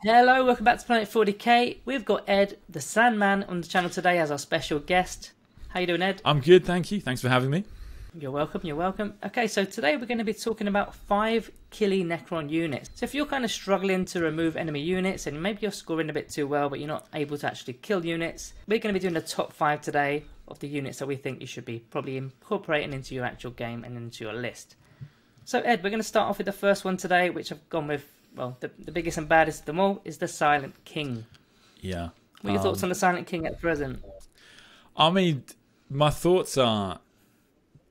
Hello, welcome back to Planet 40k. We've got Ed, the Sandman, on the channel today as our special guest. How you doing, Ed? I'm good, thank you. Thanks for having me. You're welcome, you're welcome. Okay, so today we're going to be talking about 5 killy Necron units. So if you're kind of struggling to remove enemy units and maybe you're scoring a bit too well but you're not able to actually kill units, we're going to be doing the top 5 today of the units that we think you should be probably incorporating into your actual game and into your list. So Ed, we're going to start off with the first one today, which I've gone with, well, the biggest and baddest of them all is the Silent King. Yeah. What are your thoughts on the Silent King at present? I mean, my thoughts are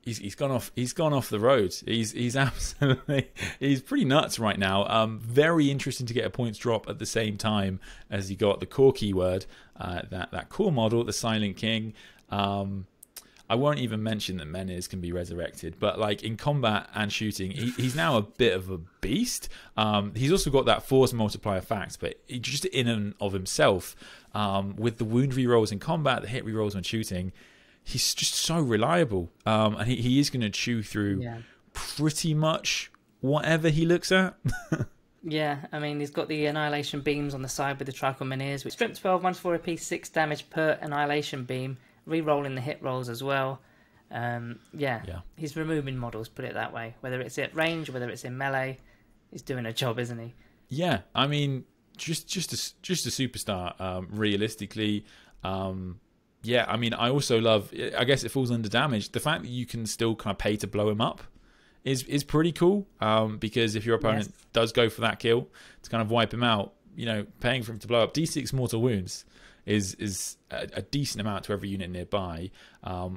he's gone off the road. He's absolutely he's pretty nuts right now. Very interesting to get a points drop at the same time as you got the core keyword, that core model, the Silent King. I won't even mention that Menhirs can be resurrected, but like in combat and shooting, he's now a bit of a beast. He's also got that force multiplier fact, but just in and of himself, with the wound rerolls in combat, the hit rerolls when shooting, he's just so reliable. And he is going to chew through pretty much whatever he looks at. Yeah, I mean, he's got the Annihilation Beams on the side with the Trichol Menhirs, which strength 12, 1-4 AP, 6 damage per Annihilation Beam. Re-rolling the hit rolls as well. He's removing models, put it that way. Whether it's at range, whether it's in melee, he's doing a job, isn't he? Yeah, I mean, just a superstar. Realistically, I mean, I also love. I guess it falls under damage. The fact that you can still kind of pay to blow him up is pretty cool. Because if your opponent does go for that kill to kind of wipe him out, you know, paying for him to blow up D6 mortal wounds is a decent amount to every unit nearby.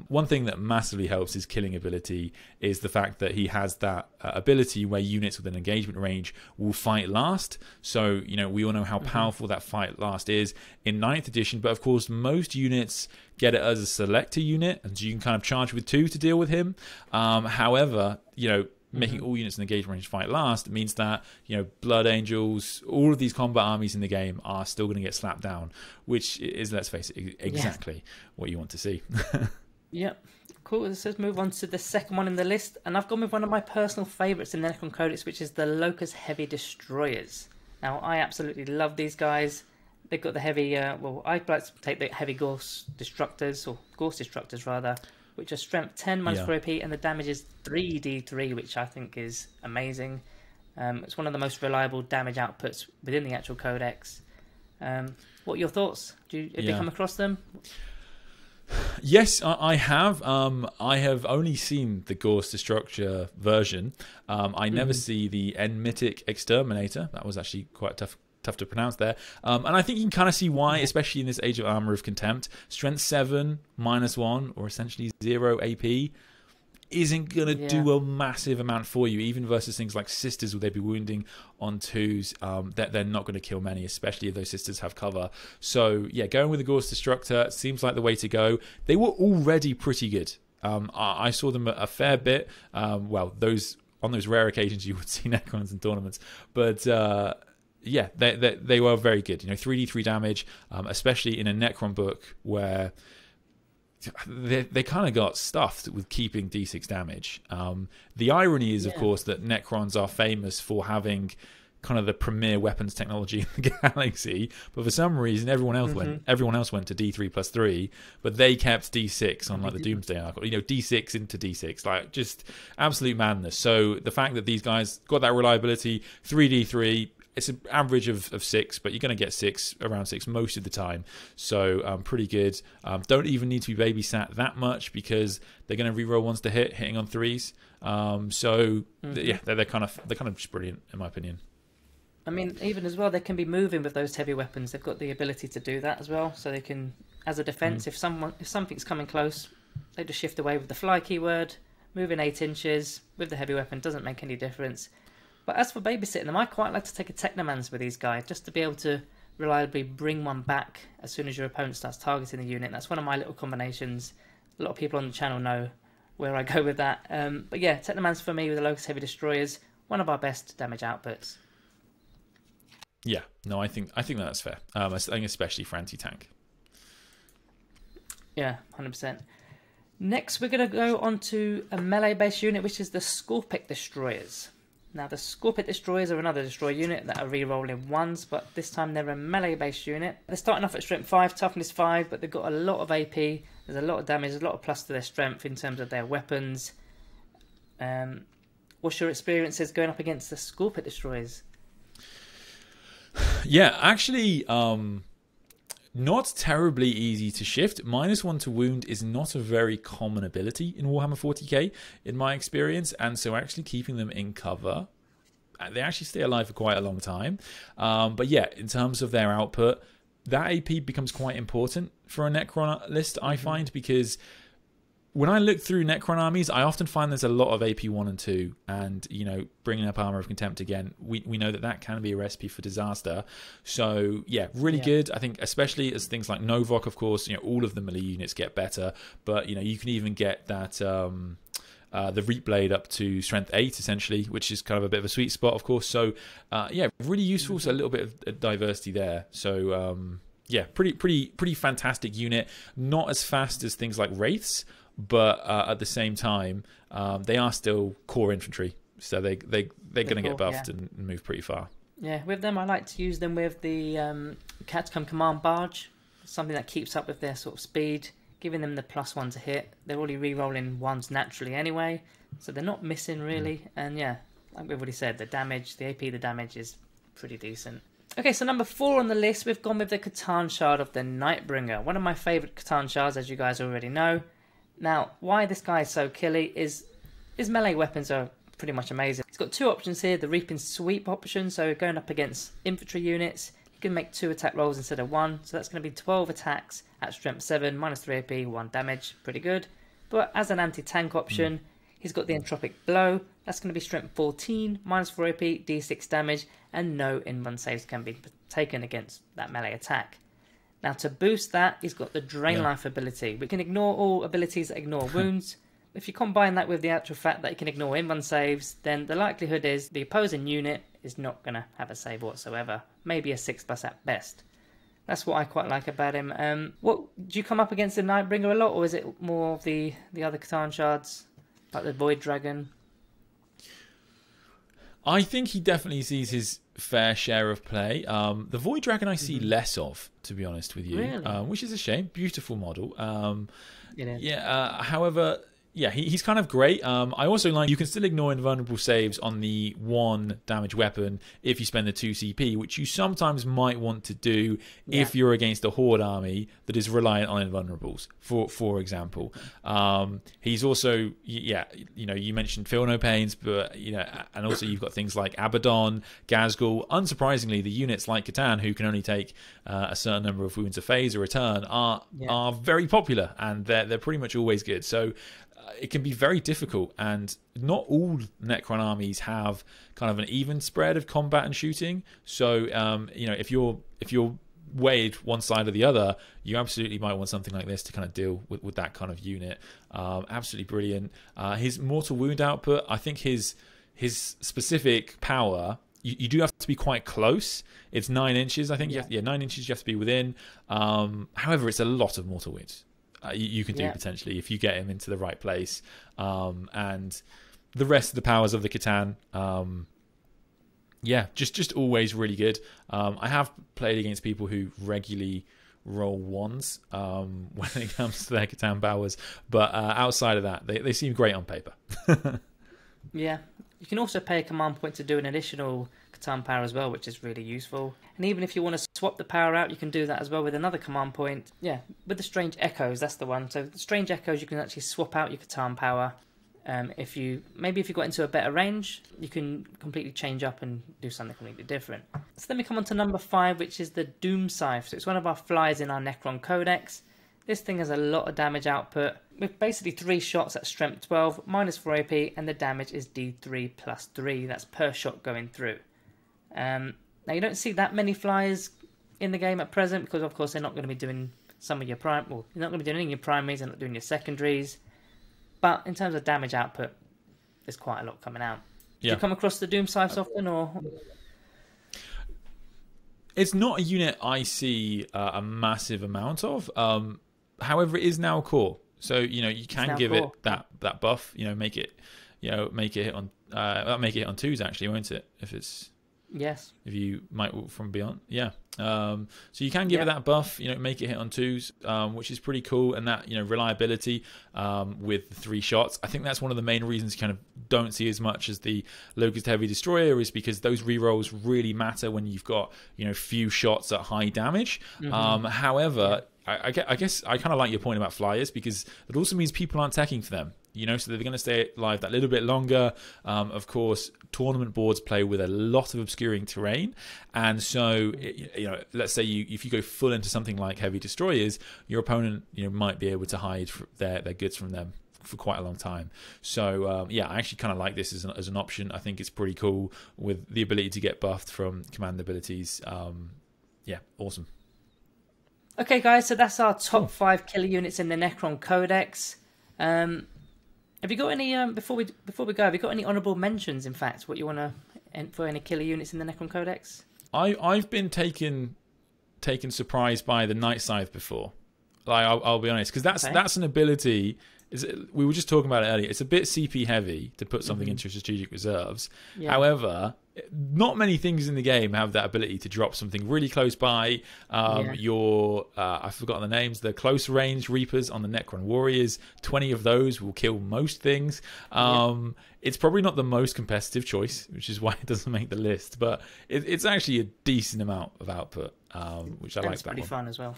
One thing that massively helps his killing ability is the fact that he has that ability where units with an engagement range will fight last. So, you know, we all know how powerful that fight last is in 9th edition, but of course most units get it as a selector unit, and so you can kind of charge with 2 to deal with him. However, you know, making all units in engagement range fight last means that, you know, Blood Angels, all of these combat armies in the game are still going to get slapped down, which is, let's face it, exactly what you want to see. Yep. Cool. Let's move on to the second one in the list, and I've gone with one of my personal favourites in the Necron Codex, which is the Locus Heavy Destroyers. Now, I absolutely love these guys. They've got the heavy, I like to take the heavy Gorse Destructors, or Gorse Destructors rather, which are strength 10 minus 4 AP, and the damage is 3d3, which I think is amazing. It's one of the most reliable damage outputs within the actual codex. What are your thoughts? Have you come across them? Yes, I have. I have only seen the Gorse Destructor version. I never see the Enmitic Exterminator. That was actually quite tough to pronounce there. And I think you can kind of see why, especially in this Age of Armor of Contempt. Strength 7, -1, or essentially 0 AP isn't going to do a massive amount for you, even versus things like Sisters, where they'd be wounding on 2s. That they're not going to kill many, especially if those Sisters have cover. So, yeah, going with the Gorse Destructor seems like the way to go. They were already pretty good. I saw them a fair bit. Those on those rare occasions you would see Necrons in tournaments. But yeah, they were very good. You know, 3d3 damage, especially in a Necron book where they kind of got stuffed with keeping d6 damage. The irony is, of course, that Necrons are famous for having kind of the premier weapons technology in the galaxy, but for some reason everyone else went to d3 plus 3, but they kept d6 on like the Doomsday arc, you know, d6 into d6, like just absolute madness. So the fact that these guys got that reliability, 3d3, it's an average of 6, but you're going to get around 6 most of the time. So pretty good. Don't even need to be babysat that much because they're going to reroll ones to hitting on 3s. They're kind of just brilliant in my opinion. I mean, even as well, they can be moving with those heavy weapons. They've got the ability to do that as well. So they can, as a defense, if something's coming close, they just shift away with the fly keyword, moving 8 inches with the heavy weapon. Doesn't make any difference. But as for babysitting them, I quite like to take a Technomans with these guys, just to be able to reliably bring one back as soon as your opponent starts targeting the unit. That's one of my little combinations. A lot of people on the channel know where I go with that. But yeah, Technomans for me with the Locus Heavy Destroyers, one of our best damage outputs. Yeah, no, I think that's fair. I think especially for anti-tank. Yeah, 100%. Next, we're going to go on to a melee-based unit, which is the Scorpic Destroyers. Now the Scorpit Destroyers are another destroyer unit that are re-rolling ones, but this time they're a melee-based unit. They're starting off at strength 5, toughness 5, but they've got a lot of AP. There's a lot of damage, there's a lot of plus to their strength in terms of their weapons. What's your experiences going up against the Scorpit Destroyers? Yeah, actually, not terribly easy to shift. -1 to wound is not a very common ability in Warhammer 40k, in my experience, and so actually keeping them in cover, they actually stay alive for quite a long time. But yeah, in terms of their output, that AP becomes quite important for a Necron list, I find, because when I look through Necron armies, I often find there's a lot of AP 1 and 2, and, you know, bringing up Armor of Contempt again, we know that can be a recipe for disaster. So, yeah, really good. I think especially as things like Novok, of course, you know, all of the melee units get better, but, you know, you can even get that, the Reap Blade up to strength 8, essentially, which is kind of a bit of a sweet spot, of course. So, yeah, really useful, so a little bit of diversity there. So, yeah, pretty fantastic unit. Not as fast as things like Wraiths, but at the same time, they are still core infantry, so they're going to get buffed and move pretty far. Yeah, with them, I like to use them with the Catacomb Command Barge, something that keeps up with their sort of speed, giving them the +1 to hit. They're already re-rolling ones naturally anyway, so they're not missing really. And yeah, like we've already said, the damage, the AP, the damage is pretty decent. Okay, so number 4 on the list, we've gone with the Catan Shard of the Knightbringer. One of my favourite Catan Shards, as you guys already know. Now, why this guy is so killy is his melee weapons are pretty much amazing. He's got 2 options here, the Reaping Sweep option, so going up against infantry units, you can make 2 attack rolls instead of 1, so that's going to be 12 attacks at strength 7, -3 AP, 1 damage, pretty good. But as an anti-tank option, he's got the Entropic Blow, that's going to be strength 14, -4 AP, D6 damage, and no in-run saves can be taken against that melee attack. Now, to boost that, he's got the Drain Life ability. We can ignore all abilities that ignore wounds. If you combine that with the actual fact that he can ignore in-run saves, then the likelihood is the opposing unit is not going to have a save whatsoever. Maybe a 6+ at best. That's what I quite like about him. What do you come up against the Knightbringer a lot, or is it more of the other Catan Shards, like the Void Dragon? I think he definitely sees his fair share of play. The Void Dragon I see less of, to be honest with you, really? Which is a shame. Beautiful model. It is. Yeah. However, yeah, he's kind of great. I also like you can still ignore invulnerable saves on the 1 damage weapon if you spend the 2 CP, which you sometimes might want to do if you're against a horde army that is reliant on invulnerables, for example. He's also, yeah, you know, you mentioned Feel No Pains, but, you know, and also you've got things like Abaddon, Ghazghkull. Unsurprisingly, the units like Catan, who can only take a certain number of wounds a phase or a turn, are very popular, and they're pretty much always good. So it can be very difficult, and not all Necron armies have kind of an even spread of combat and shooting. So you know, if you're weighed one side or the other, you absolutely might want something like this to kind of deal with that kind of unit. Absolutely brilliant. His mortal wound output, I think his specific power, you do have to be quite close. It's 9 inches, I think. 9 inches you have to be within. However, it's a lot of mortal wounds. You can do potentially if you get him into the right place, and the rest of the powers of the Catan, just always really good. I have played against people who regularly roll 1s when it comes to their Catan powers, but outside of that, they seem great on paper. Yeah, you can also pay a command point to do an additional Catan power as well, which is really useful. And even if you want to swap the power out, you can do that as well with another command point. Yeah, with the Strange Echoes, that's the one. So the Strange Echoes, you can actually swap out your Catan power. If you got into a better range, you can completely change up and do something completely different. So then we come on to number 5, which is the Doomscythe. So it's one of our flies in our Necron Codex. This thing has a lot of damage output, with basically 3 shots at strength 12, -4 AP, and the damage is D3 plus 3. That's per shot going through. Now, you don't see that many flyers in the game at present, because of course they're not going to be doing some of your you're not going to be doing any of your primaries, and not doing your secondaries. But in terms of damage output, there's quite a lot coming out. Do you come across the Doomscythes often, or? It's not a unit I see a massive amount of. However, it is now core, so you know you can give it that buff. You know, make it make it hit on that'll make it hit on 2s actually, won't it? Yes. If you might walk from beyond, yeah. So you can give it that buff, make it hit on 2s, which is pretty cool. And that, reliability with the 3 shots. I think that's one of the main reasons you kind of don't see as much as the Locust Heavy Destroyer, is because those rerolls really matter when you've got, few shots at high damage. However, I guess I kind of like your point about flyers, because it also means people aren't teching for them. So they're going to stay alive that little bit longer. Of course, tournament boards play with a lot of obscuring terrain, and so let's say if you go full into something like heavy destroyers, your opponent might be able to hide their goods from them for quite a long time. So I actually kind of like this as an option. I think it's pretty cool with the ability to get buffed from command abilities. Awesome. Okay, guys, so that's our top 5 killer units in the Necron Codex. Have you got any before we go? Have you got any honourable mentions? In fact, what you want to for any killer units in the Necron Codex? I've been taken surprised by the Knightbringer before. Like I'll be honest, because that's an ability. We were just talking about it earlier. It's a bit CP heavy to put something into strategic reserves. Yeah. However, not many things in the game have that ability to drop something really close by. I've forgotten the names. The close range Reapers on the Necron Warriors. 20 of those will kill most things. It's probably not the most competitive choice, which is why it doesn't make the list. But it's actually a decent amount of output, which I like. It's pretty fun as well.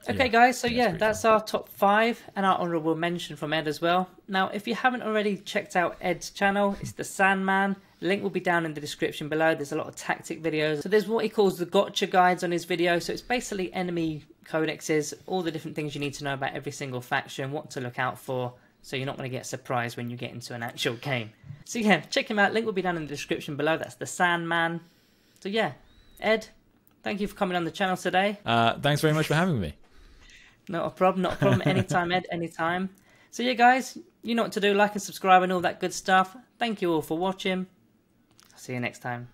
So, okay, guys, so that's our top 5 and our honourable mention from Ed as well. Now, if you haven't already checked out Ed's channel, it's the SANDMAN. Link will be down in the description below. There's a lot of tactic videos. So there's what he calls the gotcha guides on his video. So it's basically enemy codexes, all the different things you need to know about every single faction, what to look out for, so you're not going to get surprised when you get into an actual game. So check him out. Link will be down in the description below. That's the SANDMAN. So Ed, thank you for coming on the channel today. Thanks very much for having me. Not a problem. Anytime, Ed, anytime. So guys, you know what to do. Like and subscribe and all that good stuff. Thank you all for watching. I'll see you next time.